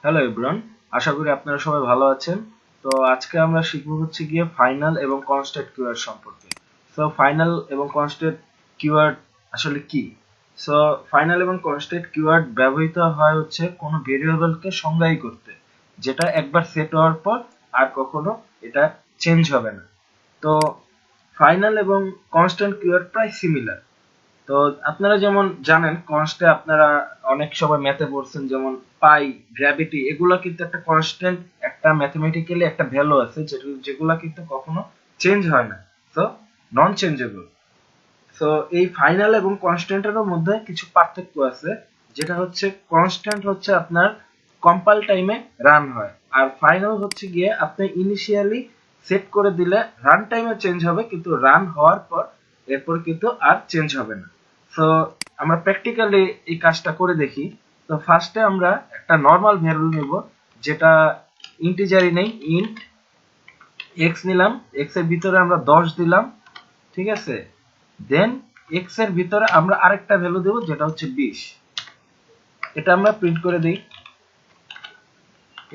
Hello everyone, আশা করি আপনারা সবাই ভালো আছেন। তো আজকে আমরা শিখব হচ্ছে গিয়ে ফাইনাল এবং কনস্ট্যান্ট কিওয়ার্ড সম্পর্কে। সো ফাইনাল এবং কনস্ট্যান্ট কিওয়ার্ড আসলে কি? সো ফাইনাল এবং কনস্ট্যান্ট কিওয়ার্ড ব্যবহৃত হয় হচ্ছে কোনো ভেরিয়েবলকে সংজ্ঞায়িত করতে, যেটা একবার সেট হওয়ার পর আর কখনো এটা চেঞ্জ হবে না। তো ফাইনাল এবং কনস্ট্যান্ট কিওয়ার্ড প্রায় সিমিলার। তো আপনারা যেমন জানেন কনস্টে আপনারা অনেক সময় ম্যাথে পড়ছেন, যেমন পাই, গ্র্যাভিটি, এগুলো কিন্তু একটা কনস্ট্যান্ট, একটা ম্যাথমেটিক্যালি একটা ভ্যালু আছে যেগুলো কিন্তু কখনো চেঞ্জ হয় না। তো নন চেঞ্জেবল। সো এই ফাইনাল এবং কনস্ট্যান্টের মধ্যে কিছু পার্থক্য আছে, যেটা হচ্ছে কনস্ট্যান্ট হচ্ছে আপনার কম্পাইল টাইমে রান হয়, আর ফাইনাল হচ্ছে গিয়ে আপনি ইনিশিয়ালি সেট করে দিলে রান টাইমে চেঞ্জ হবে, কিন্তু রান হওয়ার পর এরপর কিন্তু আর চেঞ্জ হবে না। সো আমরা প্র্যাকটিক্যালি এই কাজটা করে দেখি। তো ফার্স্টে আমরা একটা নর্মাল ভ্যালু নেব, যেটা ইন্টিজারই নেই, ইন্ট এক্স নিলাম, এক্স এর ভিতরে আমরা 10 দিলাম, ঠিক আছে। দেন এক্স এর ভিতরে আমরা আরেকটা ভ্যালু দেব, যেটা হচ্ছে 20। এটা আমরা প্রিন্ট করে দেই,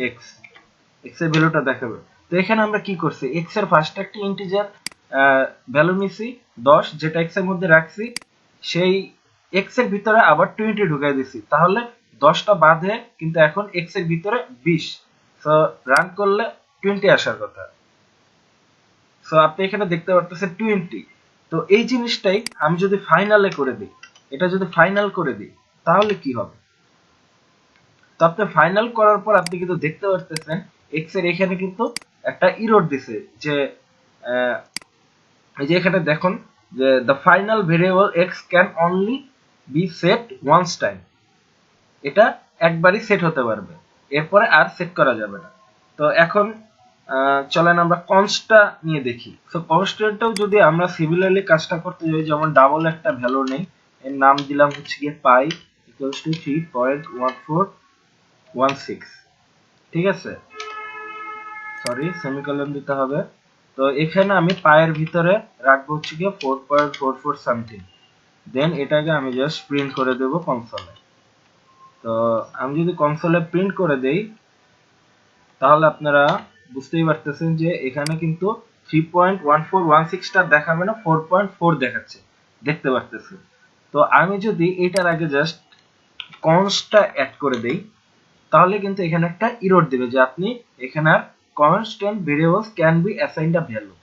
এক্স, এক্স এর ভ্যালুটা দেখাবে। তো এখানে আমরা কি করছি, এক্স এর ফার্স্ট একটা ইন্টিজার ভ্যালু নিছি 10, যেটা এক্স এর মধ্যে রাখছি, সেই এক্স এর ভিতরে আবার 20 ঢুকাই দিছি, তাহলে 10টা বাদে কিন্তু এখন এক্স এর ভিতরে 20। সো রান করলে 20 আসার কথা। সো আপনি এখানে দেখতে পারতেছেন 20। তো এই জিনিসটাই আমি যদি ফাইনালে করে দিই, এটা যদি ফাইনাল করে দিই, তাহলে কি হবে? তো আপনি ফাইনাল করার পর আপনি কিন্তু দেখতে পারতেছেন এক্স এর এখানে কিন্তু একটা ইরর দিছে, যে এই যে এখানে দেখুন যে the final variable x can only be set once time, এটা একবারই সেট হতে পারবে, এরপরে আর সেট করা যাবে না। তো এখন চলেন আমরা কনস্টটা নিয়ে দেখি। তো কনস্ট্যান্টটাও যদি আমরা সিমিলারলি কাজটা করতে যাই, যেমন ডাবল একটা ভ্যালু নেই, এর নাম দিলাম হচ্ছে গিয়ে পাই ইকুয়ালস টু 3.1416, ঠিক আছে। সরি, সেমিকোলন দিতে হবে। তো এখানে আমি পায়ের ভিতরে রাখবো হচ্ছে গিয়ে 4.44 সামথিং। দেন এটাকে আমি জাস্ট প্রিন্ট করে দেব কনসোলে। তো আমি যদি কনসোলে প্রিন্ট করে দেই, তাহলে আপনারা বুঝতেই পারতেছেন যে এখানে কিন্তু 3.1416টা দেখাবে না, 4.4 দেখাচ্ছে, দেখতে পারতেছেন। তো আমি যদি এটার আগে জাস্ট কনস্টটা অ্যাড করে দেই, তাহলে কিন্তু এখানে একটা ইরর দিবে যে আপনি এখানে আর constant variables can be assigned a value।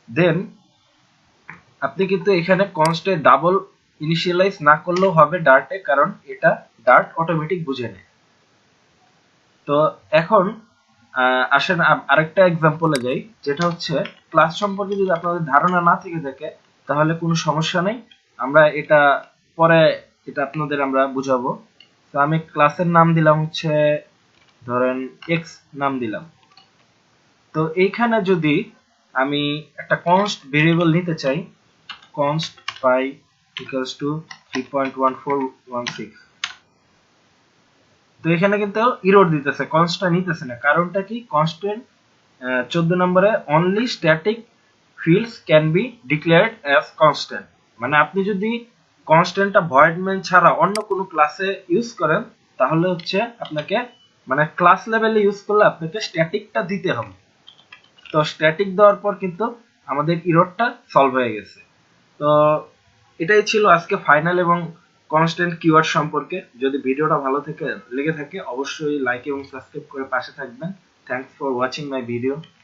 দেন আপনি কিন্তু এখানে কনস্টে ডাবল ইনিশিয়ালাইজ না করলেও হবে ডার্টে, কারণ এটা ডার্ট অটোমেটিক বুঝে নেয়। তো এখন আসেন আরেকটা এক্সাম্পলে যাই, যেটা হচ্ছে ক্লাস সম্পর্কে যদি আপনাদের ধারণা না থেকে থাকে, তাহলে কোনো সমস্যা নেই, আমরা এটা পরে এটা আপনাদের আমরা বুঝাবো। তো আমি ক্লাসের নাম দিলাম হচ্ছে ধরেন এক্স নাম দিলাম। তো এইখানে যদি আমি একটা কনস্ট ভেরিয়েবল নিতে চাই, const py equals to 3.1416, তো এখানে কিন্তু ইরর দিতেছে, কনস্টটা নিতেছে না। কারণটা কি? কনস্ট্যান্ট 14 নম্বরে only static fields can be declared as constant, মানে আপনি যদি কনস্ট্যান্টটা ভয়েড মেইন ছাড়া অন্য কোনো ক্লাসে ইউজ করেন, তাহলে হচ্ছে আপনাকে, মানে ক্লাস লেভেলে ইউজ করলে আপনাকে স্ট্যাটিকটা দিতে হবে। তো স্ট্যাটিক দেওয়ার পর কিন্তু আমাদের ইররটা সলভ হয়ে গেছে। তো এটাই ছিল আজকে ফাইনাল এবং কনস্ট্যান্ট কিওয়ার্ড সম্পর্কে। যদি ভিডিওটা ভালো থেকে লেগে থাকে, অবশ্যই লাইক এবং সাবস্ক্রাইব করে পাশে থাকবেন। Thanks for watching my video.